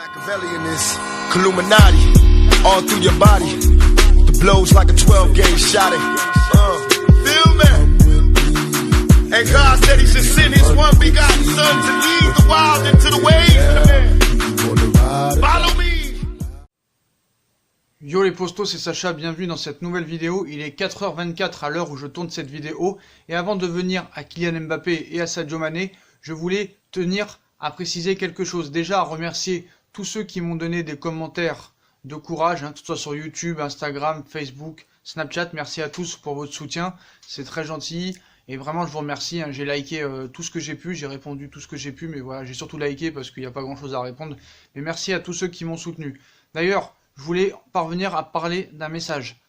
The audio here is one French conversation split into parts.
Machiavelli in this Illuminati, all through your body. The blows like a 12-gauge shot. Feel me? And God said He should send His one begotten Son to lead the wild into the ways. Follow me. Yo les postos, c'est Sacha, bienvenue dans cette nouvelle vidéo. Il est 4h24 à l'heure où je tourne cette vidéo. Et avant de venir à Kylian Mbappé et à Sadio Mané, je voulais tenir à préciser quelque chose. Déjà, à remercier tous ceux qui m'ont donné des commentaires de courage, que ce soit sur YouTube, Instagram, Facebook, Snapchat. Merci à tous pour votre soutien, c'est très gentil. Et vraiment, je vous remercie. J'ai liké tout ce que j'ai pu, j'ai répondu tout ce que j'ai pu. Mais voilà, j'ai surtout liké parce qu'il n'y a pas grand-chose à répondre. Mais merci à tous ceux qui m'ont soutenu. D'ailleurs, je voulais parvenir à parler d'un message.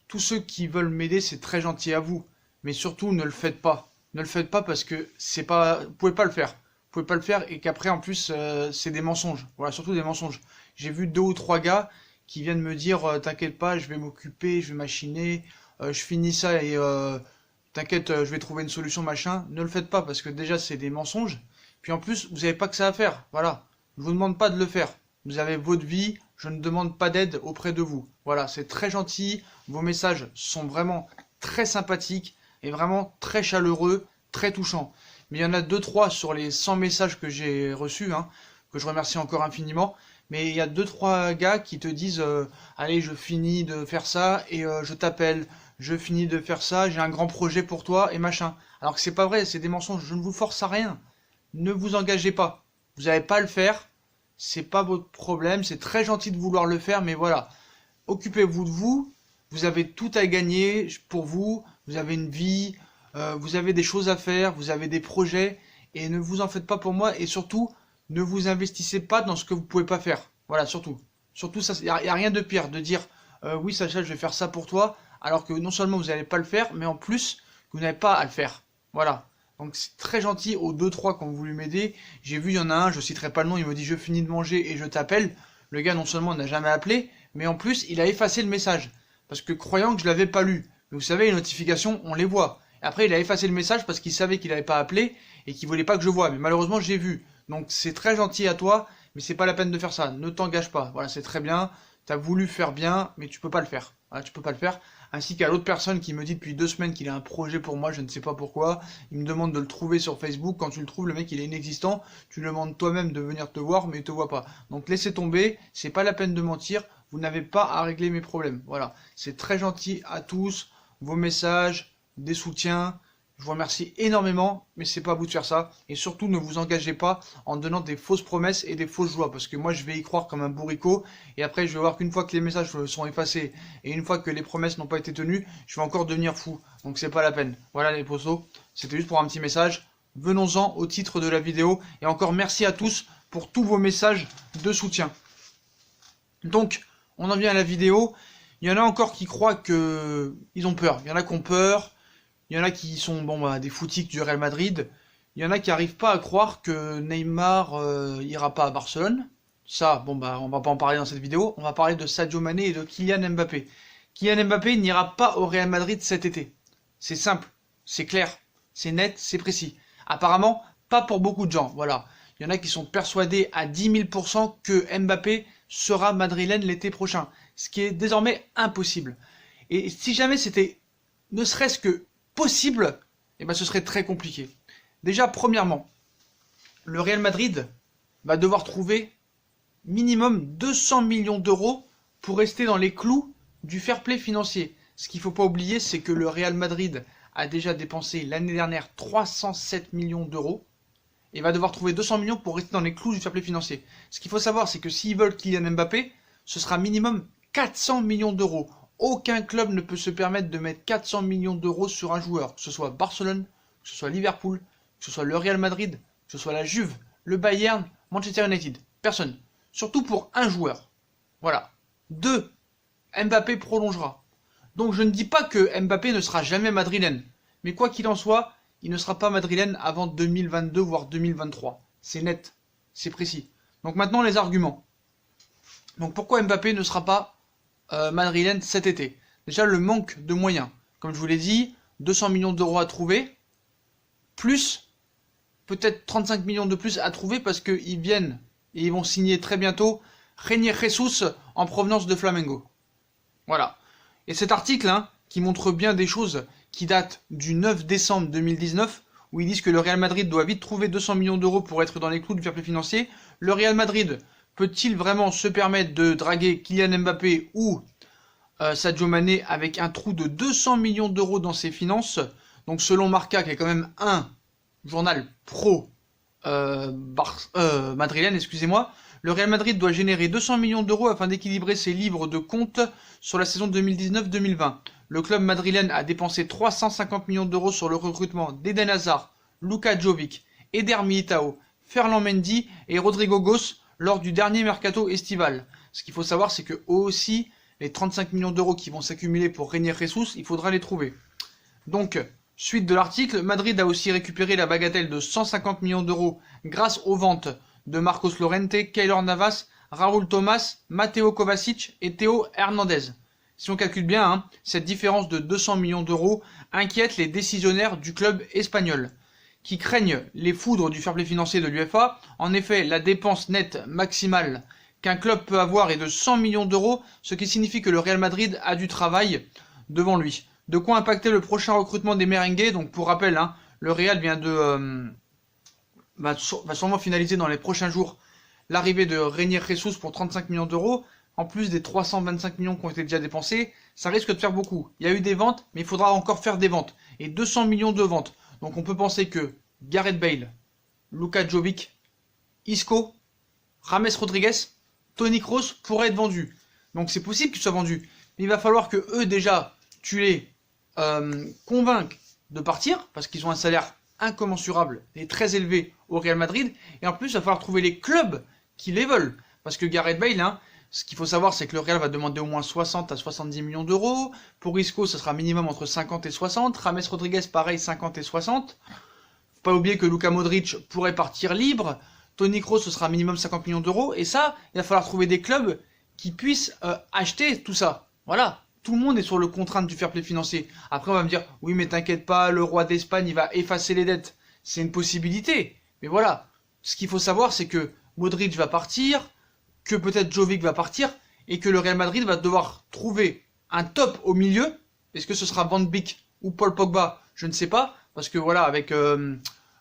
Tous ceux qui veulent m'aider, c'est très gentil à vous. Mais surtout, ne le faites pas. Ne le faites pas parce que c'est pas, vous pouvez pas le faire. Vous pouvez pas le faire et qu'après, en plus, c'est des mensonges. Voilà, surtout des mensonges. J'ai vu 2 ou 3 gars qui viennent me dire t'inquiète pas, je vais m'occuper, je vais machiner, je finis ça et t'inquiète, je vais trouver une solution, machin. Ne le faites pas parce que déjà, c'est des mensonges. Puis en plus, vous n'avez pas que ça à faire. Voilà. Je vous demande pas de le faire. Vous avez votre vie, je ne demande pas d'aide auprès de vous. Voilà, c'est très gentil, vos messages sont vraiment très sympathiques et vraiment très chaleureux, très touchants. Mais il y en a 2-3 sur les 100 messages que j'ai reçus, que je remercie encore infiniment. Mais il y a 2-3 gars qui te disent allez, je finis de faire ça et je t'appelle, je finis de faire ça, j'ai un grand projet pour toi et machin. Alors que c'est pas vrai, c'est des mensonges, je ne vous force à rien. Ne vous engagez pas, vous n'allez pas le faire. C'est pas votre problème, c'est très gentil de vouloir le faire, mais voilà. Occupez-vous de vous, vous avez tout à gagner pour vous, vous avez une vie, vous avez des choses à faire, vous avez des projets, et ne vous en faites pas pour moi, et surtout, ne vous investissez pas dans ce que vous pouvez pas faire. Voilà, surtout. Surtout, ça, il n'y a rien de pire de dire oui Sacha, je vais faire ça pour toi, alors que non seulement vous n'allez pas le faire, mais en plus, vous n'avez pas à le faire. Voilà. Donc c'est très gentil aux 2-3 qui ont voulu m'aider. J'ai vu, il y en a un, je citerai pas le nom, il me dit je finis de manger et je t'appelle. Le gars non seulement n'a jamais appelé, mais en plus il a effacé le message. Parce que croyant que je l'avais pas lu. Mais vous savez, les notifications, on les voit. Et après il a effacé le message parce qu'il savait qu'il n'avait pas appelé et qu'il voulait pas que je voie. Mais malheureusement j'ai vu. Donc c'est très gentil à toi, mais c'est pas la peine de faire ça. Ne t'engage pas. Voilà, c'est très bien. T'as voulu faire bien, mais tu peux pas le faire. Voilà, tu peux pas le faire. Ainsi qu'à l'autre personne qui me dit depuis 2 semaines qu'il a un projet pour moi, je ne sais pas pourquoi. Il me demande de le trouver sur Facebook. Quand tu le trouves, le mec il est inexistant. Tu lui demandes toi-même de venir te voir, mais il te voit pas. Donc laissez tomber, c'est pas la peine de mentir. Vous n'avez pas à régler mes problèmes. Voilà, c'est très gentil à tous. Vos messages, des soutiens. Je vous remercie énormément, mais c'est pas à vous de faire ça. Et surtout, ne vous engagez pas en donnant des fausses promesses et des fausses joies. Parce que moi, je vais y croire comme un bourricot. Et après, je vais voir qu'une fois que les messages sont effacés et une fois que les promesses n'ont pas été tenues, je vais encore devenir fou. Donc c'est pas la peine. Voilà les postos. C'était juste pour un petit message. Venons-en au titre de la vidéo. Et encore merci à tous pour tous vos messages de soutien. Donc, on en vient à la vidéo. Il y en a encore qui croient que ils ont peur. Il y en a qui ont peur. Il y en a qui sont des foutiques du Real Madrid. Il y en a qui n'arrivent pas à croire que Neymar ira pas à Barcelone. Ça, on va pas en parler dans cette vidéo. On va parler de Sadio Mané et de Kylian Mbappé. Kylian Mbappé n'ira pas au Real Madrid cet été. C'est simple, c'est clair, c'est net, c'est précis. Apparemment, pas pour beaucoup de gens. Voilà. Il y en a qui sont persuadés à 10 000% que Mbappé sera madrilène l'été prochain. Ce qui est désormais impossible. Et si jamais c'était ne serait-ce que possible, ce serait très compliqué. Déjà, premièrement, le Real Madrid va devoir trouver minimum 200 millions d'euros pour rester dans les clous du fair play financier. Ce qu'il ne faut pas oublier, c'est que le Real Madrid a déjà dépensé l'année dernière 307 millions d'euros et va devoir trouver 200 millions pour rester dans les clous du fair play financier. Ce qu'il faut savoir, c'est que s'ils veulent Kylian Mbappé, ce sera minimum 400 millions d'euros. Aucun club ne peut se permettre de mettre 400 millions d'euros sur un joueur, que ce soit Barcelone, que ce soit Liverpool, que ce soit le Real Madrid, que ce soit la Juve, le Bayern, Manchester United. Personne. Surtout pour un joueur. Voilà. 2. Mbappé prolongera. Donc je ne dis pas que Mbappé ne sera jamais madrilène. Mais quoi qu'il en soit, il ne sera pas madrilène avant 2022 voire 2023. C'est net. C'est précis. Donc maintenant les arguments. Donc pourquoi Mbappé ne sera pas madrilène cet été? Déjà le manque de moyens. Comme je vous l'ai dit, 200 millions d'euros à trouver, plus peut-être 35 millions de plus à trouver parce qu'ils viennent et ils vont signer très bientôt Reinier Jesus en provenance de Flamengo. Voilà. Et cet article, hein, qui montre bien des choses qui datent du 9 décembre 2019, où ils disent que le Real Madrid doit vite trouver 200 millions d'euros pour être dans les clous du fair play financier. Le Real Madrid peut-il vraiment se permettre de draguer Kylian Mbappé ou Sadio Mané avec un trou de 200 millions d'euros dans ses finances? Donc selon Marca, qui est quand même un journal pro madrilène, excusez-moi, le Real Madrid doit générer 200 millions d'euros afin d'équilibrer ses livres de compte sur la saison 2019-2020. Le club madrilène a dépensé 350 millions d'euros sur le recrutement d'Eden Hazard, Luka Jovic, Eder Militao, Ferland Mendy et Rodrigo Goes lors du dernier mercato estival. Ce qu'il faut savoir, c'est que aussi, les 35 millions d'euros qui vont s'accumuler pour Reinier Jesus, il faudra les trouver. Donc, suite de l'article, Madrid a aussi récupéré la bagatelle de 150 millions d'euros grâce aux ventes de Marcos Llorente, Keylor Navas, Raúl Thomas, Mateo Kovacic et Théo Hernandez. Si on calcule bien, hein, cette différence de 200 millions d'euros inquiète les décisionnaires du club espagnol, qui craignent les foudres du fair play financier de l'UEFA. En effet, la dépense nette maximale qu'un club peut avoir est de 100 millions d'euros, ce qui signifie que le Real Madrid a du travail devant lui. De quoi impacter le prochain recrutement des merengues. Donc pour rappel, hein, le Real vient de va sûrement finaliser dans les prochains jours l'arrivée de Reinier Jesus pour 35 millions d'euros. En plus des 325 millions qui ont été déjà dépensés, ça risque de faire beaucoup. Il y a eu des ventes, mais il faudra encore faire des ventes. Et 200 millions de ventes. Donc on peut penser que Gareth Bale, Luka Jovic, Isco, James Rodriguez, Toni Kroos pourraient être vendus. Donc c'est possible qu'ils soient vendus. Mais il va falloir que eux déjà, tu les convainques de partir, parce qu'ils ont un salaire incommensurable et très élevé au Real Madrid. Et en plus, il va falloir trouver les clubs qui les veulent. Parce que Gareth Bale, hein, ce qu'il faut savoir, c'est que le Real va demander au moins 60 à 70 millions d'euros. Pour Isco, ce sera minimum entre 50 et 60. James Rodriguez, pareil, 50 et 60. Faut pas oublier que Luka Modric pourrait partir libre. Toni Kroos, ce sera minimum 50 millions d'euros. Et ça, il va falloir trouver des clubs qui puissent acheter tout ça. Voilà. Tout le monde est sur le contrainte du fair play financier. Après, on va me dire, oui, mais t'inquiète pas, le roi d'Espagne, il va effacer les dettes. C'est une possibilité. Mais voilà. Ce qu'il faut savoir, c'est que Modric va partir, que peut-être Jovic va partir, et que le Real Madrid va devoir trouver un top au milieu. Est-ce que ce sera Van Beek ou Paul Pogba? Je ne sais pas, parce que voilà, avec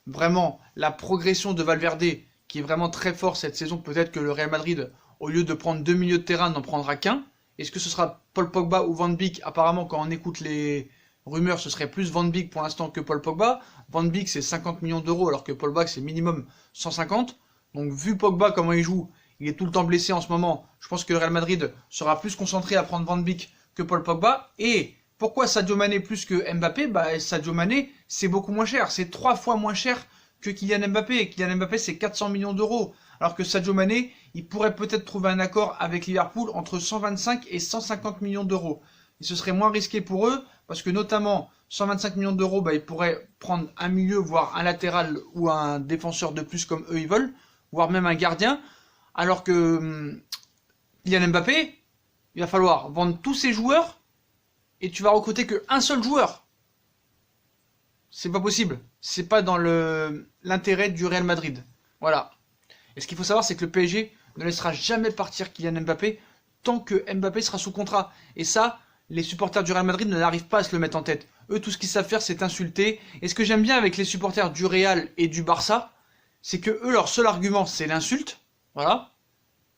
vraiment la progression de Valverde, qui est vraiment très fort cette saison, peut-être que le Real Madrid, au lieu de prendre deux milieux de terrain, n'en prendra qu'un. Est-ce que ce sera Paul Pogba ou Van Beek? Apparemment, quand on écoute les rumeurs, ce serait plus Van Beek pour l'instant que Paul Pogba. Van Beek, c'est 50 millions d'euros, alors que Paul Pogba, c'est minimum 150. Donc, vu Pogba, comment il joue, il est tout le temps blessé en ce moment. Je pense que le Real Madrid sera plus concentré à prendre Van Beek que Paul Pogba. Et pourquoi Sadio Mané plus que Mbappé? Bah, Sadio Mané, c'est beaucoup moins cher. C'est 3 fois moins cher que Kylian Mbappé. Et Kylian Mbappé, c'est 400 millions d'euros. Alors que Sadio Mané, il pourrait peut-être trouver un accord avec Liverpool entre 125 et 150 millions d'euros. Et ce serait moins risqué pour eux, parce que notamment, 125 millions d'euros, bah, ils pourraient prendre un milieu, voire un latéral ou un défenseur de plus comme eux ils veulent, voire même un gardien. Alors que Kylian Mbappé, il va falloir vendre tous ses joueurs et tu vas recruter qu'un seul joueur. C'est pas possible. C'est pas dans l'intérêt du Real Madrid. Voilà. Et ce qu'il faut savoir, c'est que le PSG ne laissera jamais partir Kylian Mbappé tant que Mbappé sera sous contrat. Et ça, les supporters du Real Madrid n'arrivent pas à se le mettre en tête. Eux, tout ce qu'ils savent faire, c'est insulter. Et ce que j'aime bien avec les supporters du Real et du Barça, c'est que eux, leur seul argument, c'est l'insulte. Voilà.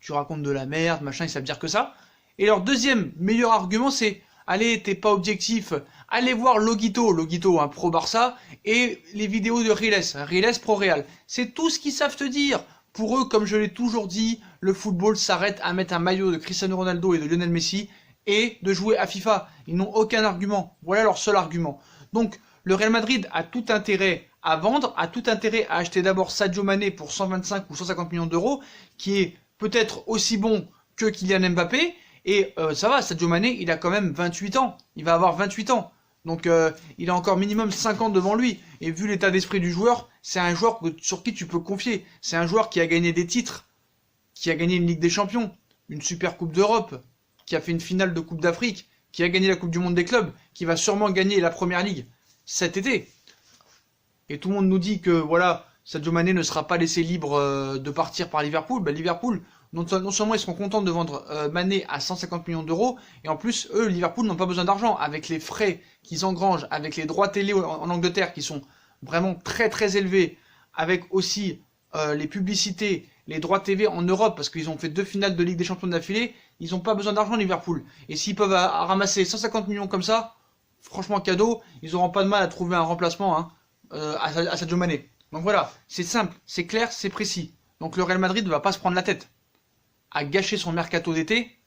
Tu racontes de la merde, machin, ils savent dire que ça. Et leur deuxième meilleur argument, c'est allez, t'es pas objectif, allez voir Loguito, un pro Barça, et les vidéos de Riles pro Real. C'est tout ce qu'ils savent te dire. Pour eux, comme je l'ai toujours dit, le football s'arrête à mettre un maillot de Cristiano Ronaldo et de Lionel Messi et de jouer à FIFA. Ils n'ont aucun argument. Voilà leur seul argument. Donc, le Real Madrid a tout intérêt à vendre, a tout intérêt à acheter d'abord Sadio Mané pour 125 ou 150 millions d'euros, qui est peut-être aussi bon que Kylian Mbappé. Et ça va, Sadio Mané, il a quand même 28 ans. Il va avoir 28 ans. Donc il a encore minimum 5 ans devant lui. Et vu l'état d'esprit du joueur, c'est un joueur sur qui tu peux confier. C'est un joueur qui a gagné des titres, qui a gagné une Ligue des Champions, une Super Coupe d'Europe, qui a fait une finale de Coupe d'Afrique, qui a gagné la Coupe du Monde des clubs, qui va sûrement gagner la Première Ligue cet été. Et tout le monde nous dit que voilà, Sadio Mané ne sera pas laissé libre de partir par Liverpool, Liverpool, non seulement ils seront contents de vendre Mané à 150 millions d'euros, et en plus, eux, Liverpool n'ont pas besoin d'argent. Avec les frais qu'ils engrangent, avec les droits télé en Angleterre qui sont vraiment très très élevés, avec aussi les publicités, les droits TV en Europe, parce qu'ils ont fait 2 finales de Ligue des Champions d'affilée, ils n'ont pas besoin d'argent Liverpool. Et s'ils peuvent ramasser 150 millions comme ça, franchement cadeau, ils n'auront pas de mal à trouver un remplacement à Sadio Mané. Donc voilà, c'est simple, c'est clair, c'est précis. Donc le Real Madrid ne va pas se prendre la tête à gâcher son mercato d'été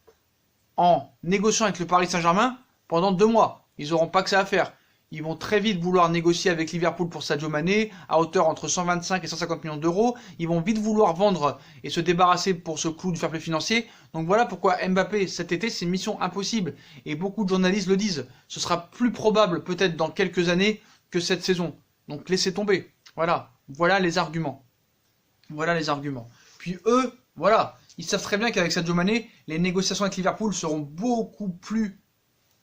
en négociant avec le Paris Saint-Germain pendant 2 mois. Ils n'auront pas que ça à faire. Ils vont très vite vouloir négocier avec Liverpool pour Sadio Mané à hauteur entre 125 et 150 millions d'euros. Ils vont vite vouloir vendre et se débarrasser pour ce clou du fair play financier. Donc voilà pourquoi Mbappé cet été c'est une mission impossible. Et beaucoup de journalistes le disent. Ce sera plus probable peut-être dans quelques années que cette saison. Donc laissez tomber. Voilà les arguments. Voilà les arguments. Puis eux, voilà, ils savent très bien qu'avec Sadio Mané, les négociations avec Liverpool seront beaucoup plus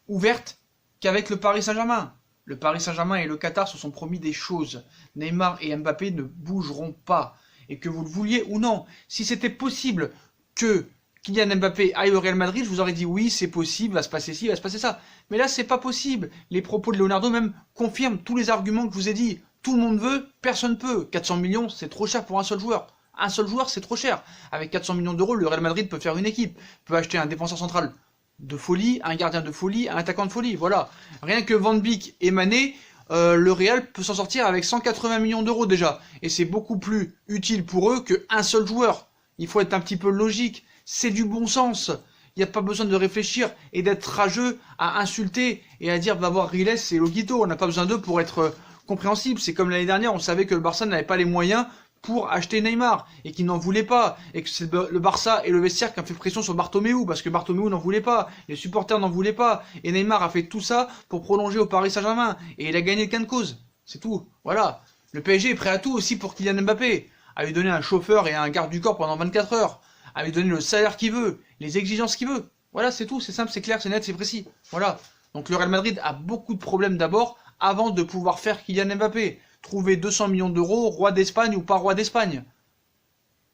ouvertes qu'avec le Paris Saint-Germain. Le Paris Saint-Germain et le Qatar se sont promis des choses. Neymar et Mbappé ne bougeront pas. Et que vous le vouliez ou non. Si c'était possible que Kylian Mbappé aille au Real Madrid, je vous aurais dit oui, c'est possible, va se passer ci, va se passer ça. Mais là, c'est pas possible. Les propos de Leonardo même confirment tous les arguments que je vous ai dit. Tout le monde veut, personne peut. 400 millions, c'est trop cher pour un seul joueur. Un seul joueur, c'est trop cher. Avec 400 millions d'euros, le Real Madrid peut faire une équipe. Peut acheter un défenseur central de folie, un gardien de folie, un attaquant de folie. Voilà. Rien que Van Beek et Mané, le Real peut s'en sortir avec 180 millions d'euros déjà. Et c'est beaucoup plus utile pour eux qu'un seul joueur. Il faut être un petit peu logique. C'est du bon sens. Il n'y a pas besoin de réfléchir et d'être rageux à insulter et à dire va voir Riles et Logito. On n'a pas besoin d'eux pour être compréhensible. C'est comme l'année dernière, on savait que le Barça n'avait pas les moyens pour acheter Neymar et qu'il n'en voulait pas et que c'est le Barça et le vestiaire qui ont fait pression sur Bartomeu parce que Bartomeu n'en voulait pas, les supporters n'en voulaient pas et Neymar a fait tout ça pour prolonger au Paris Saint-Germain et il a gagné le gain de cause. C'est tout. Voilà. Le PSG est prêt à tout aussi pour Kylian Mbappé, à lui donner un chauffeur et un garde du corps pendant 24 heures, à lui donner le salaire qu'il veut, les exigences qu'il veut. Voilà, c'est tout, c'est simple, c'est clair, c'est net, c'est précis. Voilà. Donc le Real Madrid a beaucoup de problèmes d'abord avant de pouvoir faire Kylian Mbappé. Trouver 200 millions d'euros, roi d'Espagne ou pas roi d'Espagne.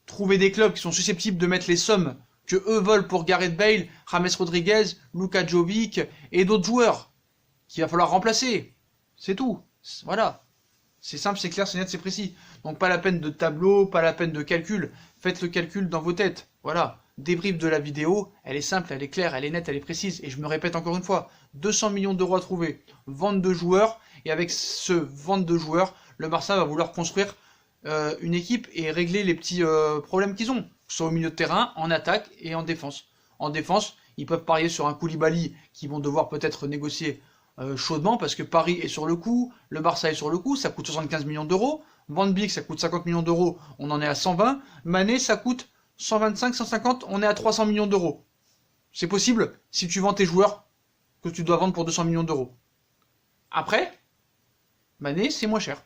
Trouver des clubs qui sont susceptibles de mettre les sommes que eux veulent pour Gareth Bale, James Rodriguez, Luka Jovic et d'autres joueurs qu'il va falloir remplacer. C'est tout. Voilà. C'est simple, c'est clair, c'est net, c'est précis. Donc pas la peine de tableau, pas la peine de calcul. Faites le calcul dans vos têtes. Voilà. Débrief de la vidéo, elle est simple, elle est claire, elle est nette, elle est précise. Et je me répète encore une fois, 200 millions d'euros à trouver, vente de joueurs, et avec ce vente de joueurs, le Barça va vouloir construire une équipe et régler les petits problèmes qu'ils ont, que ce soit au milieu de terrain, en attaque et en défense. En défense, ils peuvent parier sur un Koulibaly qu'ils vont devoir peut-être négocier chaudement parce que Paris est sur le coup, le Barça est sur le coup, ça coûte 75 millions d'euros, Van Beek ça coûte 50 millions d'euros, on en est à 120, Mané ça coûte 125, 150, on est à 300 millions d'euros. C'est possible si tu vends tes joueurs que tu dois vendre pour 200 millions d'euros. Après, Mané, c'est moins cher.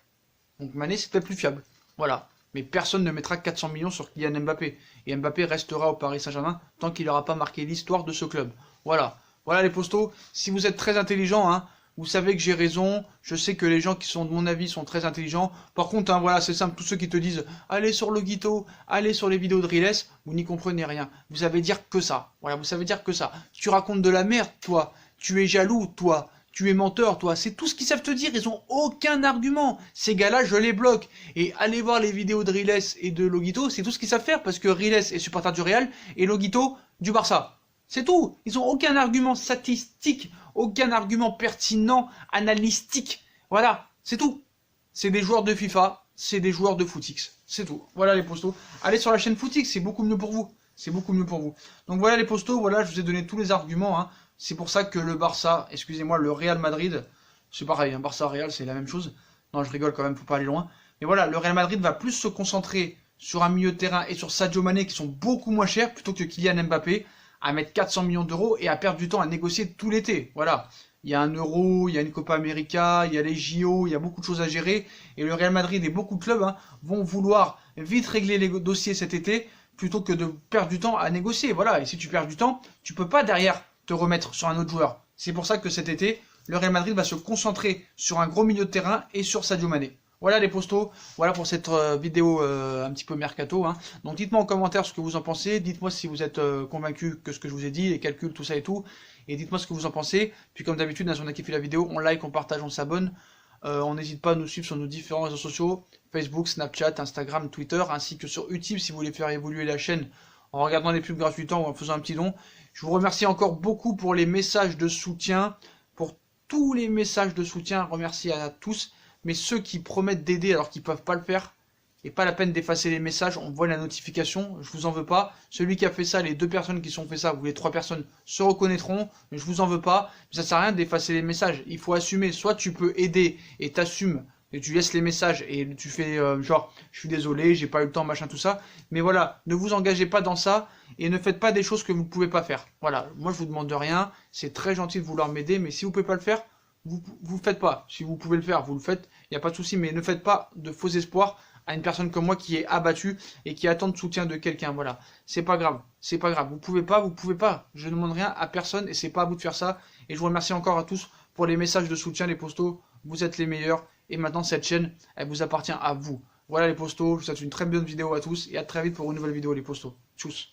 Donc Mané, c'est peut-être plus fiable. Voilà. Mais personne ne mettra 400 millions sur Kylian Mbappé. Et Mbappé restera au Paris Saint-Germain tant qu'il n'aura pas marqué l'histoire de ce club. Voilà. Voilà les postos. Si vous êtes très intelligents, hein, vous savez que j'ai raison. Je sais que les gens qui sont de mon avis sont très intelligents. Par contre, hein, voilà, c'est simple. Tous ceux qui te disent « Allez sur Logito, allez sur les vidéos de Riles », vous n'y comprenez rien. Vous savez dire que ça. Voilà, vous savez dire que ça. Tu racontes de la merde, toi. Tu es jaloux, toi. Tu es menteur, toi. C'est tout ce qu'ils savent te dire. Ils ont aucun argument. Ces gars-là, je les bloque. Et allez voir les vidéos de Riles et de Logito. C'est tout ce qu'ils savent faire parce que Riles est supporter du Real et Logito du Barça. C'est tout. Ils ont aucun argument statistique, aucun argument pertinent, analytique. Voilà, c'est tout. C'est des joueurs de FIFA, c'est des joueurs de Footix. C'est tout. Voilà les postos. Allez sur la chaîne Footix, c'est beaucoup mieux pour vous. C'est beaucoup mieux pour vous. Donc voilà les postos, voilà, je vous ai donné tous les arguments. Hein. C'est pour ça que le Barça, excusez-moi, le Real Madrid, c'est pareil, hein, Barça-Real, c'est la même chose. Non, je rigole quand même, faut pas aller loin. Mais voilà, le Real Madrid va plus se concentrer sur un milieu de terrain et sur Sadio Mané qui sont beaucoup moins chers plutôt que Kylian Mbappé, à mettre 400 millions d'euros et à perdre du temps à négocier tout l'été. Voilà. Il y a un Euro, il y a une Copa América, il y a les JO, il y a beaucoup de choses à gérer. Et le Real Madrid et beaucoup de clubs hein, vont vouloir vite régler les dossiers cet été plutôt que de perdre du temps à négocier. Voilà. Et si tu perds du temps, tu peux pas derrière te remettre sur un autre joueur. C'est pour ça que cet été, le Real Madrid va se concentrer sur un gros milieu de terrain et sur Sadio Mané. Voilà les postos, voilà pour cette vidéo un petit peu mercato. Hein. Donc dites-moi en commentaire ce que vous en pensez, dites-moi si vous êtes convaincu que ce que je vous ai dit, les calculs, tout ça et tout, et dites-moi ce que vous en pensez. Puis comme d'habitude, si on a kiffé la vidéo, on like, on partage, on s'abonne. On n'hésite pas à nous suivre sur nos différents réseaux sociaux, Facebook, Snapchat, Instagram, Twitter, ainsi que sur YouTube si vous voulez faire évoluer la chaîne en regardant les pubs gratuitement ou en faisant un petit don. Je vous remercie encore beaucoup pour les messages de soutien, pour tous les messages de soutien, remercie à tous. Mais ceux qui promettent d'aider alors qu'ils ne peuvent pas le faire, et pas la peine d'effacer les messages, on voit la notification, je vous en veux pas. Celui qui a fait ça, les 2 personnes qui sont fait ça, ou les 3 personnes se reconnaîtront, mais je vous en veux pas. Ça sert à rien d'effacer les messages, il faut assumer. Soit tu peux aider et t'assumes, et tu laisses les messages, et tu fais genre, je suis désolé, j'ai pas eu le temps, machin, tout ça. Mais voilà, ne vous engagez pas dans ça, et ne faites pas des choses que vous ne pouvez pas faire. Voilà, moi je vous demande de rien, c'est très gentil de vouloir m'aider, mais si vous pouvez pas le faire, vous faites pas. Si vous pouvez le faire, vous le faites, il n'y a pas de souci, mais ne faites pas de faux espoirs à une personne comme moi qui est abattue et qui attend de soutien de quelqu'un. Voilà, c'est pas grave, c'est pas grave. Vous pouvez pas. Je ne demande rien à personne et c'est pas à vous de faire ça. Et je vous remercie encore à tous pour les messages de soutien, les postos. Vous êtes les meilleurs. Et maintenant, cette chaîne, elle vous appartient à vous. Voilà les postos, je vous souhaite une très bonne vidéo à tous et à très vite pour une nouvelle vidéo les postos. Tchuss.